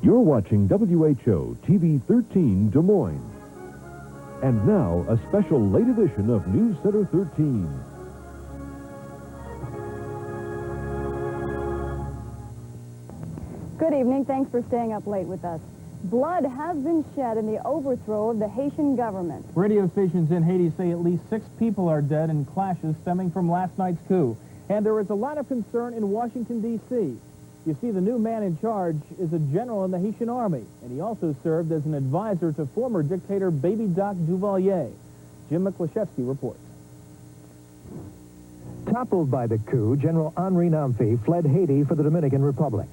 You're watching WHO TV 13 Des Moines. And now, a special late edition of Newscenter 13. Good evening. Thanks for staying up late with us. Blood has been shed in the overthrow of the Haitian government. Radio stations in Haiti say at least 6 people are dead in clashes stemming from last night's coup. And there is a lot of concern in Washington, D.C. You see, the new man in charge is a general in the Haitian army, and he also served as an advisor to former dictator Baby Doc Duvalier. Jim McLashevsky reports. Toppled by the coup, General Henri Namfi fled Haiti for the Dominican Republic.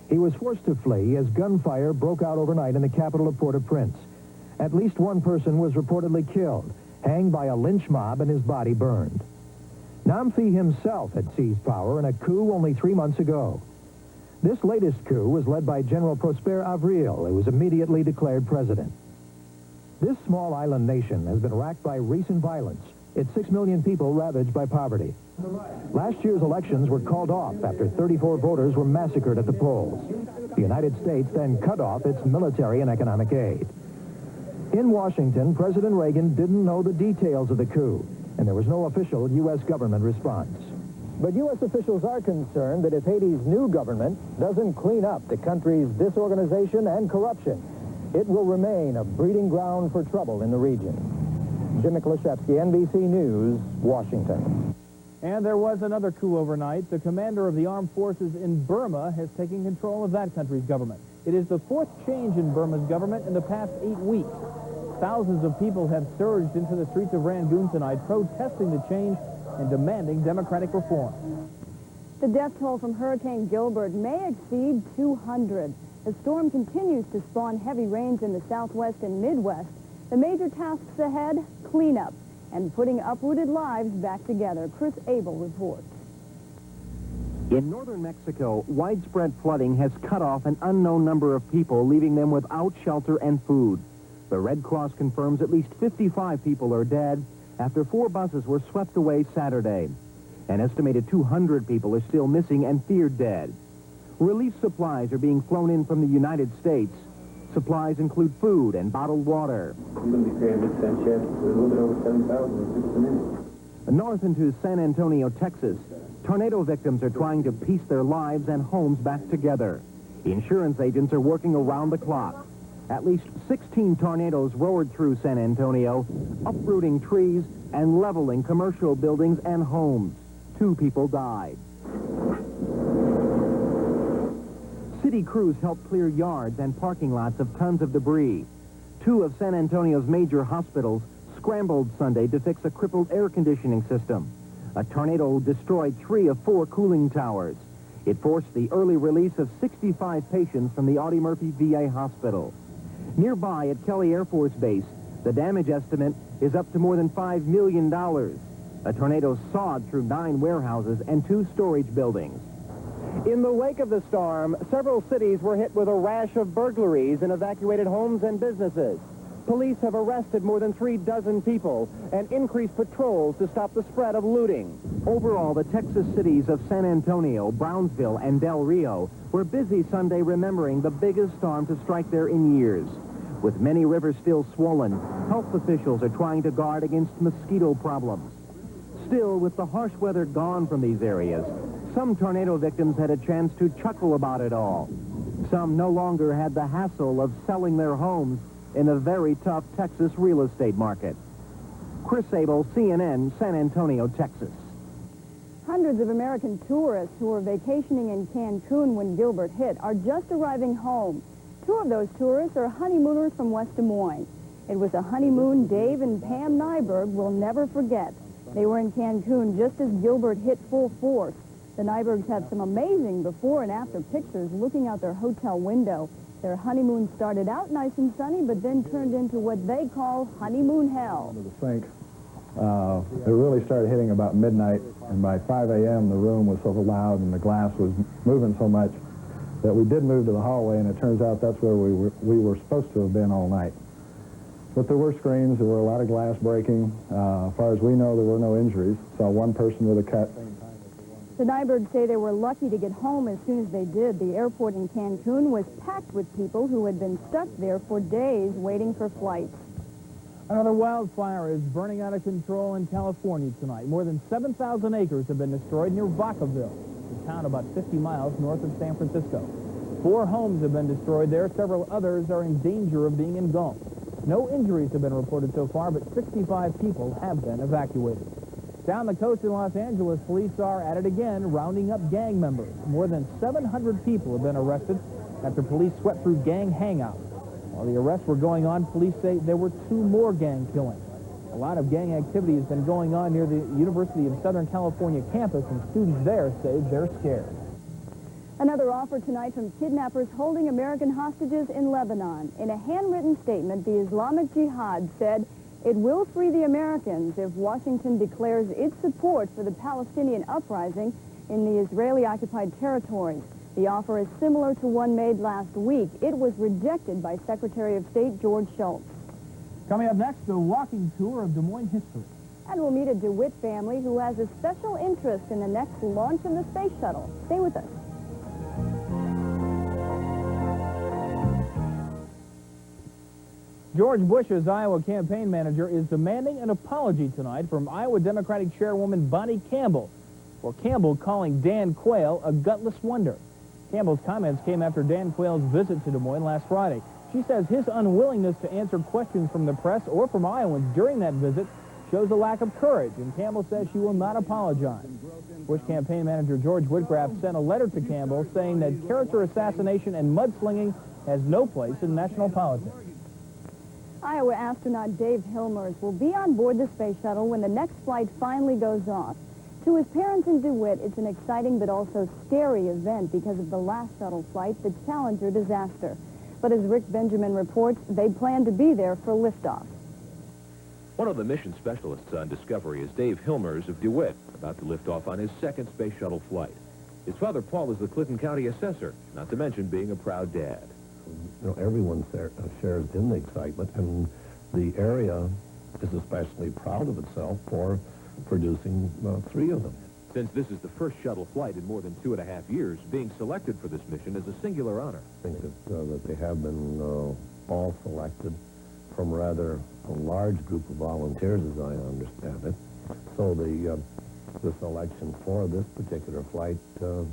He was forced to flee as gunfire broke out overnight in the capital of Port-au-Prince. At least one person was reportedly killed, hanged by a lynch mob and his body burned. Namfi himself had seized power in a coup only 3 months ago. This latest coup was led by General Prosper Avril, who was immediately declared president. This small island nation has been racked by recent violence, its 6 million people ravaged by poverty. Last year's elections were called off after 34 voters were massacred at the polls. The United States then cut off its military and economic aid. In Washington, President Reagan didn't know the details of the coup, and there was no official U.S. government response. But U.S. officials are concerned that if Haiti's new government doesn't clean up the country's disorganization and corruption, it will remain a breeding ground for trouble in the region. Jim McLashevsky, NBC News, Washington. And there was another coup overnight. The commander of the armed forces in Burma has taken control of that country's government. It is the 4th change in Burma's government in the past 8 weeks. Thousands of people have surged into the streets of Rangoon tonight, protesting the change and demanding democratic reform. The death toll from Hurricane Gilbert may exceed 200. The storm continues to spawn heavy rains in the southwest and midwest. The major tasks ahead, cleanup and putting uprooted lives back together. Chris Abel reports. In northern Mexico, widespread flooding has cut off an unknown number of people, leaving them without shelter and food. The Red Cross confirms at least 55 people are dead after 4 buses were swept away Saturday. An estimated 200 people are still missing and feared dead. Relief supplies are being flown in from the United States. Supplies include food and bottled water. I'm going to be paying mid-cent chef a little bit over 7,000 a minute. North into San Antonio, Texas, tornado victims are trying to piece their lives and homes back together. Insurance agents are working around the clock. At least 16 tornadoes roared through San Antonio, uprooting trees and leveling commercial buildings and homes. 2 people died. City crews helped clear yards and parking lots of tons of debris. 2 of San Antonio's major hospitals scrambled Sunday to fix a crippled air conditioning system. A tornado destroyed 3 of 4 cooling towers. It forced the early release of 65 patients from the Audie Murphy VA hospital. Nearby at Kelly Air Force Base, the damage estimate is up to more than $5 million. A tornado sawed through 9 warehouses and 2 storage buildings. In the wake of the storm, several cities were hit with a rash of burglaries and evacuated homes and businesses. Police have arrested more than 36 people and increased patrols to stop the spread of looting. Overall, the Texas cities of San Antonio, Brownsville, and Del Rio were busy Sunday remembering the biggest storm to strike there in years. With many rivers still swollen, health officials are trying to guard against mosquito problems. Still, with the harsh weather gone from these areas, some tornado victims had a chance to chuckle about it all. Some no longer had the hassle of selling their homes in a very tough Texas real estate market. Chris Abel, CNN, San Antonio, Texas. Hundreds of American tourists who were vacationing in CANCUN when Gilbert hit are just arriving home. 2 of those tourists are honeymooners from West Des Moines. It was a honeymoon Dave and Pam Nyberg will never forget. They were in CANCUN just as Gilbert hit full force. The Nybergs have some amazing before and after pictures looking out their hotel window. Their honeymoon started out nice and sunny, but then turned into what they call honeymoon hell. The sink. It really started hitting about midnight, and by 5 a.m. the room was so loud and the glass was moving so much that we did move to the hallway, and it turns out that's where we were supposed to have been all night. But there were screams, there were a lot of glass breaking. As far as we know, there were no injuries. Saw one person with a cut. The Nybirds say they were lucky to get home as soon as they did. The airport in Cancun was packed with people who had been stuck there for days waiting for flights. Another wildfire is burning out of control in California tonight. More than 7,000 acres have been destroyed near Vacaville, a town about 50 miles north of San Francisco. 4 homes have been destroyed there. Several others are in danger of being engulfed. No injuries have been reported so far, but 65 people have been evacuated. Down the coast in Los Angeles, police are at it again, rounding up gang members. More than 700 people have been arrested after police swept through gang hangouts. While the arrests were going on, police say there were 2 more gang killings. A lot of gang activity has been going on near the University of Southern California campus, and students there say they're scared. Another offer tonight from kidnappers holding American hostages in Lebanon. In a handwritten statement, the Islamic Jihad said it will free the Americans if Washington declares its support for the Palestinian uprising in the Israeli-occupied territories. The offer is similar to one made last week. It was rejected by Secretary of State George Shultz. Coming up next, a walking tour of Des Moines history. And we'll meet a DeWitt family who has a special interest in the next launch of the space shuttle. Stay with us. George Bush's Iowa campaign manager is demanding an apology tonight from Iowa Democratic Chairwoman Bonnie Campbell for Campbell calling Dan Quayle a gutless wonder. Campbell's comments came after Dan Quayle's visit to Des Moines last Friday. She says his unwillingness to answer questions from the press or from Iowans during that visit shows a lack of courage, and Campbell says she will not apologize. Bush campaign manager George Woodcraft sent a letter to Campbell saying that character assassination and mudslinging has no place in national politics. Iowa astronaut Dave Hilmers will be on board the space shuttle when the next flight finally goes off. To his parents in DeWitt, it's an exciting but also scary event because of the last shuttle flight, the Challenger disaster. But as Rick Benjamin reports, they plan to be there for liftoff. One of the mission specialists on Discovery is Dave Hilmers of DeWitt, about to lift off on his second space shuttle flight. His father, Paul, is the Clinton County assessor, not to mention being a proud dad. You know, everyone shares in the excitement, and the area is especially proud of itself for producing 3 of them. Since this is the first shuttle flight in more than 2.5 years, being selected for this mission is a singular honor. I think that they have been all selected from rather a large group of volunteers, as I understand it. So the selection for this particular flight can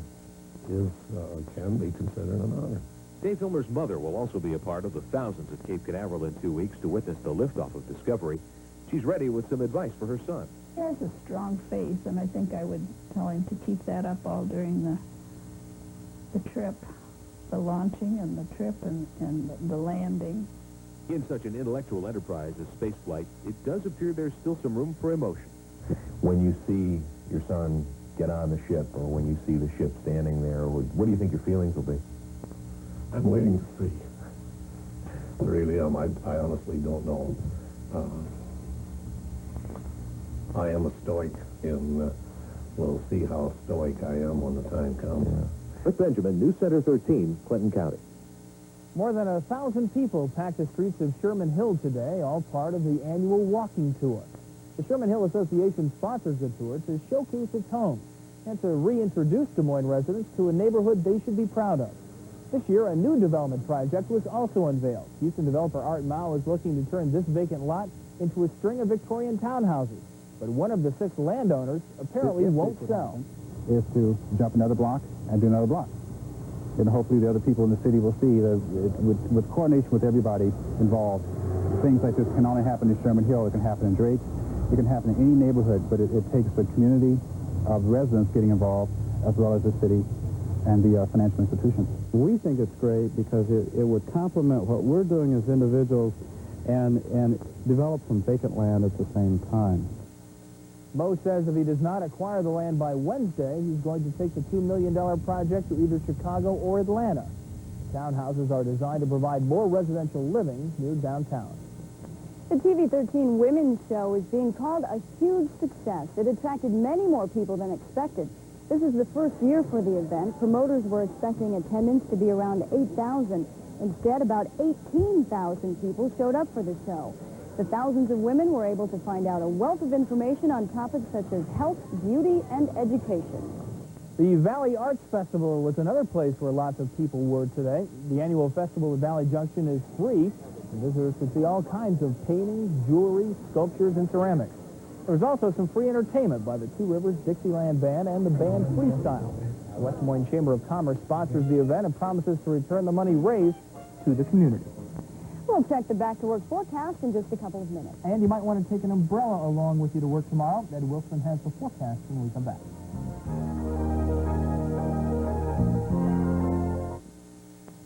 be considered an honor. Dave Hilmer's mother will also be a part of the thousands at Cape Canaveral in 2 weeks to witness the liftoff of Discovery. She's ready with some advice for her son. He has a strong faith, and I think I would tell him to keep that up all during the trip, the launching and the trip and the landing. In such an intellectual enterprise as spaceflight, it does appear there's still some room for emotion. When you see your son get on the ship, or when you see the ship standing there, what do you think your feelings will be? I'm waiting to see. I really am. I honestly don't know. I am a stoic, and we'll see how stoic I am when the time comes. Yeah. Rick Benjamin, Newscenter 13, Clinton County. More than 1,000 people packed the streets of Sherman Hill today, all part of the annual walking tour. The Sherman Hill Association sponsors the tour to showcase its home and to reintroduce Des Moines residents to a neighborhood they should be proud of. This year, a new development project was also unveiled. Houston developer Art Mao is looking to turn this vacant lot into a string of Victorian townhouses. But one of the 6 landowners apparently won't sell. Is to jump another block and do another block. And hopefully the other people in the city will see that with coordination with everybody involved, things like this can only happen in Sherman Hill. It can happen in Drake. It can happen in any neighborhood, but it takes a community of residents getting involved, as well as the city and the financial institutions. We think it's great because it would complement what we're doing as individuals and develop some vacant land at the same time. Mo says if he does not acquire the land by Wednesday, he's going to take the $2 million project to either Chicago or Atlanta. The townhouses are designed to provide more residential living near downtown. The TV 13 Women's Show is being called a huge success. It attracted many more people than expected. This is the first year for the event. Promoters were expecting attendance to be around 8,000. Instead, about 18,000 people showed up for the show. The thousands of women were able to find out a wealth of information on topics such as health, beauty, and education. The Valley Arts Festival was another place where lots of people were today. The annual festival at Valley Junction is free. Visitors could see all kinds of paintings, jewelry, sculptures, and ceramics. There was also some free entertainment by the Two Rivers Dixieland Band and the band Freestyle. The West Des Moines Chamber of Commerce sponsors the event and promises to return the money raised to the community. We'll check the back-to-work forecast in just a couple of minutes. And you might want to take an umbrella along with you to work tomorrow. Ed Wilson has the forecast when we come back.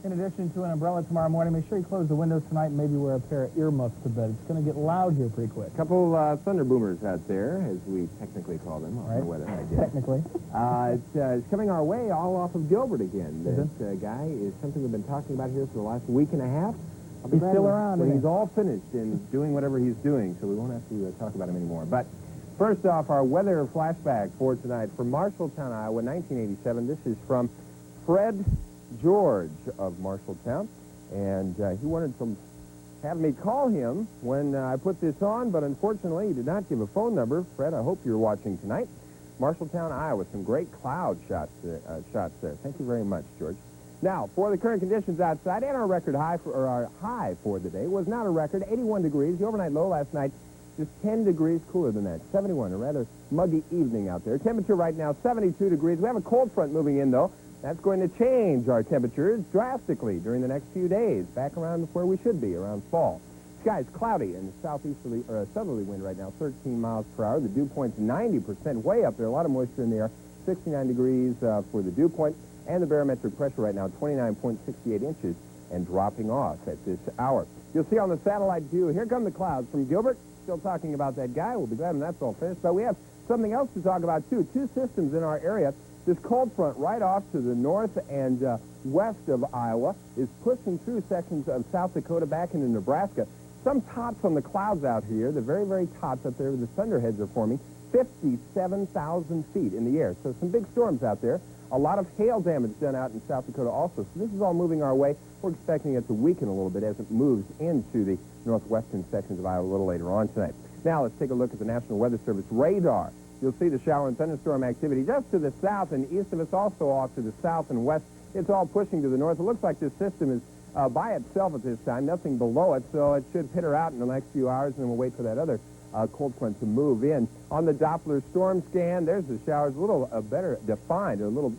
In addition to an umbrella tomorrow morning, make sure you close the windows tonight and maybe wear a pair of earmuffs to bed. It's going to get loud here pretty quick. A couple thunder boomers out there, as we technically call them on the weather, I guess. Technically. It's coming our way all off of Gilbert again. This guy is something we've been talking about here for the last week and a half. He's still around, when isn't he? he's all finished and doing whatever he's doing, so we won't have to talk about him anymore. But first off, our weather flashback for tonight. From Marshalltown, Iowa, 1987. This is from Fred George of Marshalltown, and he wanted to have me call him when I put this on, but unfortunately he did not give a phone number. Fred, I hope you're watching tonight. Marshalltown, Iowa, some great cloud shots there. Thank you very much, George. Now, for the current conditions outside, and our record high for, our high for the day was not a record, 81 degrees. The overnight low last night, just 10 degrees cooler than that, 71. A rather muggy evening out there. Temperature right now, 72 degrees. We have a cold front moving in, though. That's going to change our temperatures drastically during the next few days, back around where we should be, around fall. Sky's cloudy and southeasterly or southerly wind right now, 13 miles per hour. The dew point's 90%, way up there. A lot of moisture in the air. 69 degrees for the dew point. And the barometric pressure right now, 29.68 inches, and dropping off at this hour. You'll see on the satellite view, here come the clouds from Gilbert. Still talking about that guy. We'll be glad when that's all finished. But we have something else to talk about, too. Two systems in our area. This cold front right off to the north and west of Iowa is pushing through sections of South Dakota back into Nebraska. Some tops on the clouds out here, the very, very tops up there where the thunderheads are forming, 57,000 feet in the air. So some big storms out there. A lot of hail damage done out in South Dakota also. So this is all moving our way. We're expecting it to weaken a little bit as it moves into the northwestern sections of Iowa a little later on tonight. Now let's take a look at the National Weather Service radar. You'll see the shower and thunderstorm activity just to the south and east of us, also off to the south and west. It's all pushing to the north. It looks like this system is by itself at this time, nothing below it, so it should peter out in the next few hours, and then we'll wait for that other cold front to move in. On the Doppler storm scan, there's the showers a little better defined, a little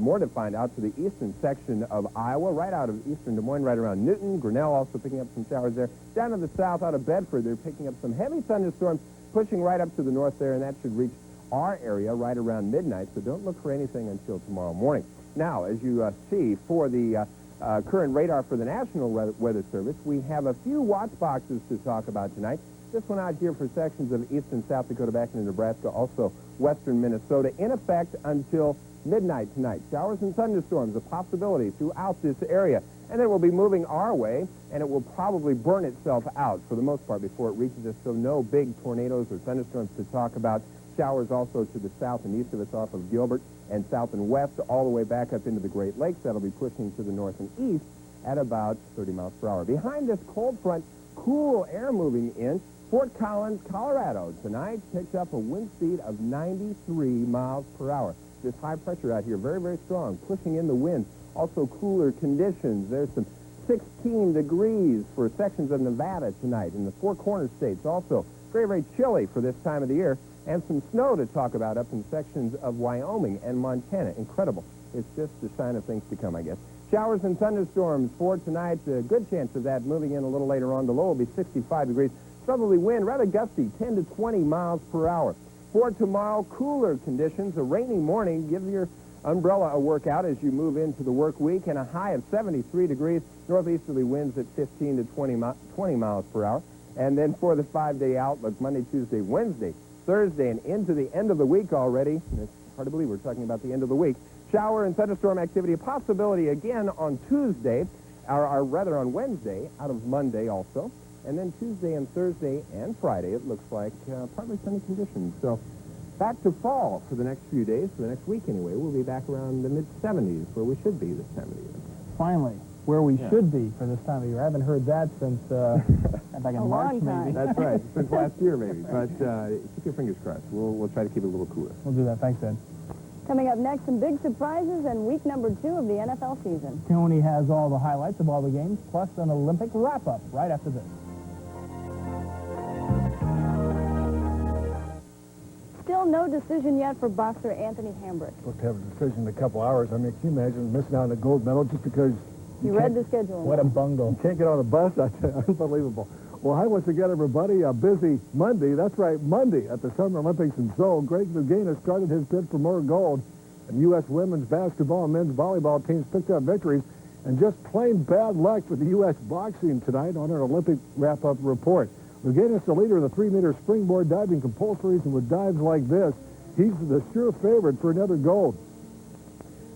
more defined out to the eastern section of Iowa, right out of eastern Des Moines, right around Newton. Grinnell also picking up some showers there. Down to the south, out of Bedford, they're picking up some heavy thunderstorms, pushing right up to the north there, and that should reach our area right around midnight, so don't look for anything until tomorrow morning. Now, as you see, for the current radar for the National Weather Service, we have a few watch boxes to talk about tonight. This one out here for sections of eastern South Dakota back into Nebraska, also western Minnesota, in effect until midnight tonight. Showers and thunderstorms, a possibility throughout this area. And then we'll be moving our way, and it will probably burn itself out for the most part before it reaches us, so no big tornadoes or thunderstorms to talk about. Showers also to the south and east of us off of Gilbert, and south and west all the way back up into the Great Lakes. That'll be pushing to the north and east at about 30 miles per hour. Behind this cold front, cool air moving in. Fort Collins, Colorado, tonight picked up a wind speed of 93 miles per hour. This high pressure out here, very, very strong, pushing in the wind. Also cooler conditions. There's some 16 degrees for sections of Nevada tonight in the Four Corners states. Also very, very chilly for this time of the year. And some snow to talk about up in sections of Wyoming and Montana. Incredible. It's just a sign of things to come, I guess. Showers and thunderstorms for tonight. A good chance of that moving in a little later on. The low will be 65 degrees. Southerly wind, rather gusty, 10 to 20 miles per hour. For tomorrow, cooler conditions. A rainy morning. Give your umbrella a workout as you move into the work week. And a high of 73 degrees. Northeasterly winds at 15 to 20 miles per hour. And then for the 5-day outlook, Monday, Tuesday, Wednesday, Thursday, and into the end of the week already. It's hard to believe we're talking about the end of the week. Shower and thunderstorm activity, a possibility again on Tuesday, or rather on Wednesday, out of Monday also. And then Tuesday and Thursday and Friday, it looks like partly sunny conditions. So back to fall for the next few days, for the next week anyway. We'll be back around the mid-70s where we should be this time of the year. Finally, where we should be for this time of year. I haven't heard that since back in March, maybe. That's right, since last year maybe. But keep your fingers crossed. We'll try to keep it a little cooler. We'll do that. Thanks, Ed. Coming up next, some big surprises and week number 2 of the NFL season. Tony has all the highlights of all the games, plus an Olympic wrap-up right after this. Still no decision yet for boxer Anthony Hambrick. Supposed to have a decision in a couple hours. I mean, can you imagine missing out on a gold medal just because You read the schedule. What a bungle. You can't get on a bus. That's unbelievable. Well, hi once again, everybody. A busy Monday. That's right, Monday at the Summer Olympics in Seoul. Greg Louganis started his bid for more gold. And U.S. women's basketball and men's volleyball teams picked up victories. And just plain bad luck for the U.S. boxing tonight on our Olympic wrap-up report. Louganis, the leader in the 3-meter springboard diving compulsories, and with dives like this, he's the sure favorite for another gold.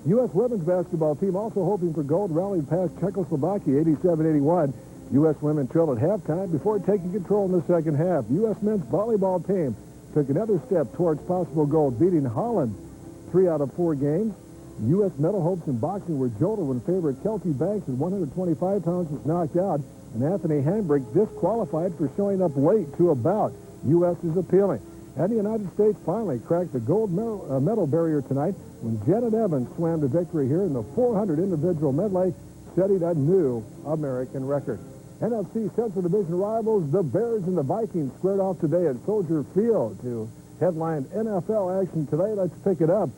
U.S. women's basketball team also hoping for gold, rallied past Czechoslovakia 87-81. U.S. women trailed at halftime before taking control in the second half. U.S. men's volleyball team took another step towards possible gold, beating Holland 3 out of 4 games. U.S. medal hopes in boxing were jolted when favorite Kelsey Banks at 125 pounds was knocked out, and Anthony Hambrick disqualified for showing up late to a bout. U.S. is appealing. And the United States finally cracked the gold medal barrier tonight when Janet Evans swam to victory here in the 400 individual medley, setting a new American record. NFC Central Division rivals, the Bears and the Vikings, squared off today at Soldier Field to headline NFL action today. Let's pick it up.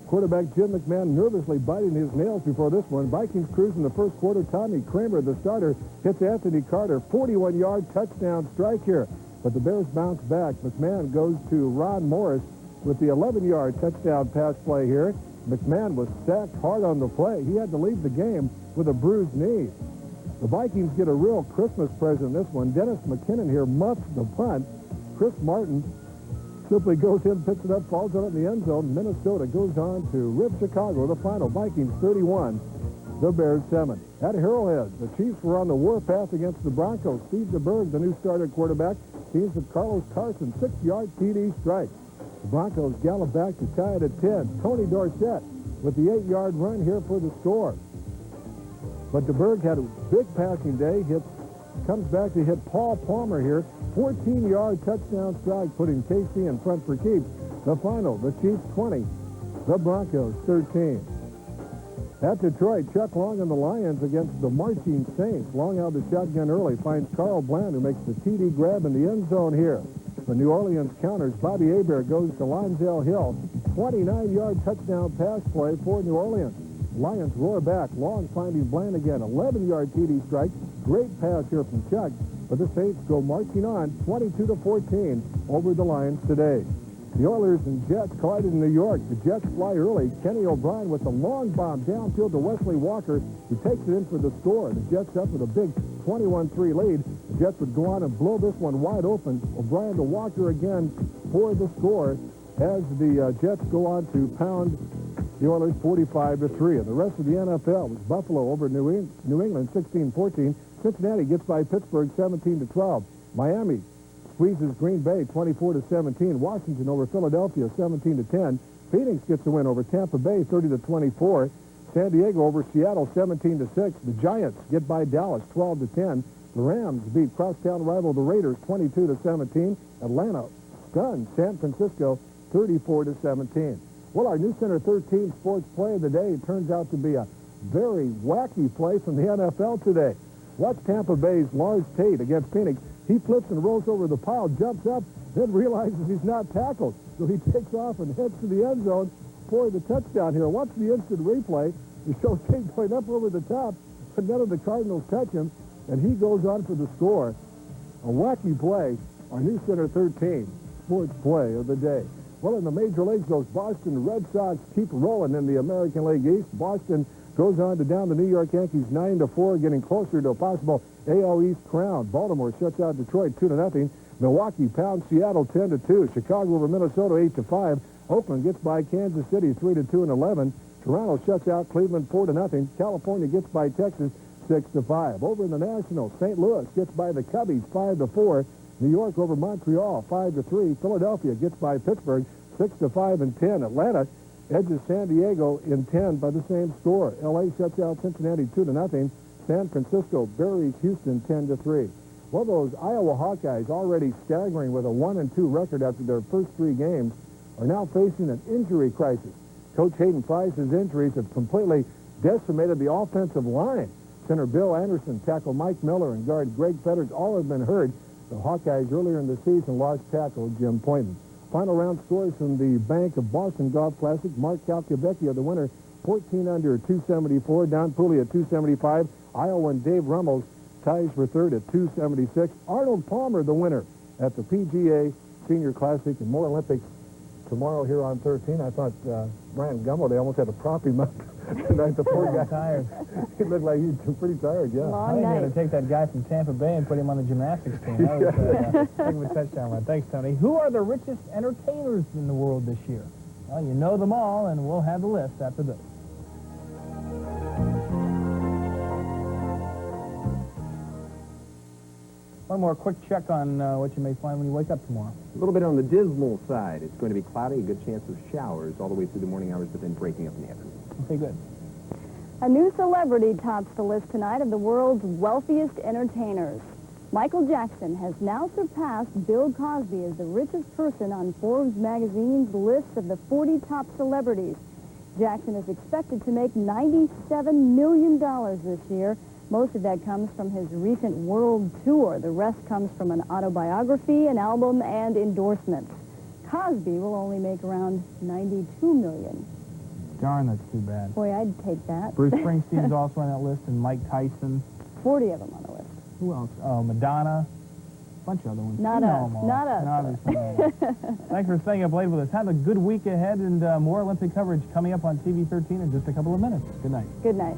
Quarterback Jim McMahon nervously biting his nails before this one. Vikings cruise in the first quarter. Tommy Kramer, the starter, hits Anthony Carter. 41-yard touchdown strike here. But the Bears bounce back. McMahon goes to Ron Morris with the 11-yard touchdown pass play here. McMahon was sacked hard on the play. He had to leave the game with a bruised knee. The Vikings get a real Christmas present in this one. Dennis McKinnon here muffs the punt. Chris Martin simply goes in, picks it up, falls on it in the end zone. Minnesota goes on to rip Chicago. The final, Vikings 31, the Bears 7. At Arrowhead, the Chiefs were on the warpath against the Broncos. Steve DeBerg, the new starter quarterback, teams with Carlos Carson, 6-yard TD strike. The Broncos gallop back to tie it at 10. Tony Dorsett with the 8-yard run here for the score. But DeBerg had a big passing day. Comes back to hit Paul Palmer here. 14-yard touchdown strike, putting KC in front for keeps. The final, the Chiefs 20, the Broncos 13. At Detroit, Chuck Long and the Lions against the marching Saints. Long out the shotgun early, finds Carl Bland, who makes the TD grab in the end zone here. The New Orleans counters. Bobby Hebert goes to Lonzel Hill. 29-yard touchdown pass play for New Orleans. Lions roar back. Long finding Bland again. 11-yard TD strike. Great pass here from Chuck. But the Saints go marching on 22-14 over the Lions today. The Oilers and Jets collided in New York. The Jets fly early. Kenny O'Brien with a long bomb downfield to Wesley Walker, who takes it in for the score. The Jets up with a big 21-3 lead. The Jets would go on and blow this one wide open. O'Brien to Walker again for the score as the Jets go on to pound the Oilers 45-3. And the rest of the NFL was Buffalo over New England 16-14. Cincinnati gets by Pittsburgh 17-12. Miami squeezes Green Bay 24-17. Washington over Philadelphia 17-10. Phoenix gets a win over Tampa Bay 30-24. San Diego over Seattle 17-6. The Giants get by Dallas 12-10. The Rams beat crosstown rival the Raiders 22-17. Atlanta stunned San Francisco 34-17. Well, our Newscenter 13 sports play of the day turns out to be a very wacky play from the NFL today. Watch Tampa Bay's Lars Tate against Phoenix. He flips and rolls over the pile, jumps up, then realizes he's not tackled. So he takes off and heads to the end zone for the touchdown here. Watch the instant replay. It shows Tate going up over the top, but none of the Cardinals touch him, and he goes on for the score. A wacky play, our Newscenter 13 sports play of the day. Well, in the major leagues, those Boston Red Sox keep rolling in the American League East. Boston goes on to down the New York Yankees 9-4, getting closer to a possible AL East crown. Baltimore shuts out Detroit 2-0. Milwaukee pounds Seattle 10-2. Chicago over Minnesota 8-5. Oakland gets by Kansas City 3-2 and 11. Toronto shuts out Cleveland 4-0. California gets by Texas 6-5. Over in the National, St. Louis gets by the Cubbies 5-4. New York over Montreal 5-3. Philadelphia gets by Pittsburgh 6-5 and 10. Atlanta edges San Diego in 10 by the same score. L.A. shuts out Cincinnati 2-0. San Francisco buries Houston 10-3. Well, those Iowa Hawkeyes, already staggering with a 1-2 record after their first 3 games, are now facing an injury crisis. Coach Hayden Price's injuries have completely decimated the offensive line. Center Bill Anderson, tackle Mike Miller, and guard Greg Fetters all have been hurt. The Hawkeyes earlier in the season lost tackle Jim Poynton. Final round scores from the Bank of Boston Golf Classic. Mark Calcavecchia, the winner, 14 under, 274. Don Pooley at 275. Iowan Dave Rummels ties for third at 276. Arnold Palmer, the winner at the PGA Senior Classic, and more Olympics tomorrow here on 13. I thought Brian Gumbel, they almost had to prop him up tonight. The poor guy. Tired. He looked like he was pretty tired, yeah. I think you had to take that guy from Tampa Bay and put him on the gymnastics team. That was a heck of a touchdown run. Thanks, Tony. Who are the richest entertainers in the world this year? Well, you know them all, and we'll have the list after this. One more quick check on what you may find when you wake up tomorrow. A little bit on the dismal side. It's going to be cloudy, a good chance of showers all the way through the morning hours, but then breaking up in the afternoon. Okay, good. A new celebrity tops the list tonight of the world's wealthiest entertainers. Michael Jackson has now surpassed Bill Cosby as the richest person on Forbes magazine's list of the 40 top celebrities. Jackson is expected to make $97 million this year. Most of that comes from his recent world tour. The rest comes from an autobiography, an album, and endorsements. Cosby will only make around $92 million. Darn, that's too bad. Boy, I'd take that. Bruce Springsteen's also on that list, and Mike Tyson. 40 of them on the list. Who else? Oh, Madonna. A bunch of other ones. Not You know us. them all. Not us. Obviously not us. Thanks for staying up late with us. Have a good week ahead, and more Olympic coverage coming up on TV 13 in just a couple of minutes. Good night. Good night.